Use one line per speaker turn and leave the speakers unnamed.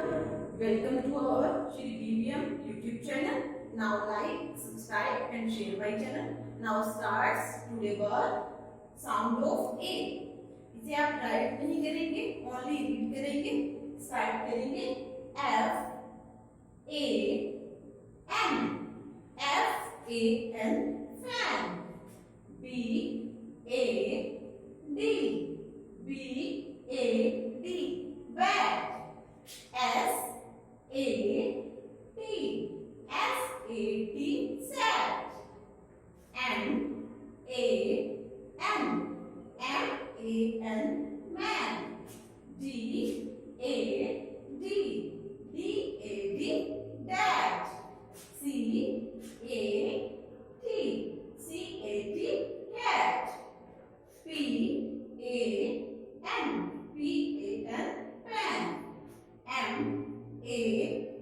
Welcome to our Shri BVM YouTube channel. Now like, subscribe and share my channel. Now starts today word sound of A. इसे आप right नहीं करेंगे, only read करेंगे. Start करेंगे F A N. F A N fan. B A D. B A D bat. S A T. S A T sat. N A N. M A N man. D A D. D A D dad. C A T. C A T cat. P A N. P A N pen. M A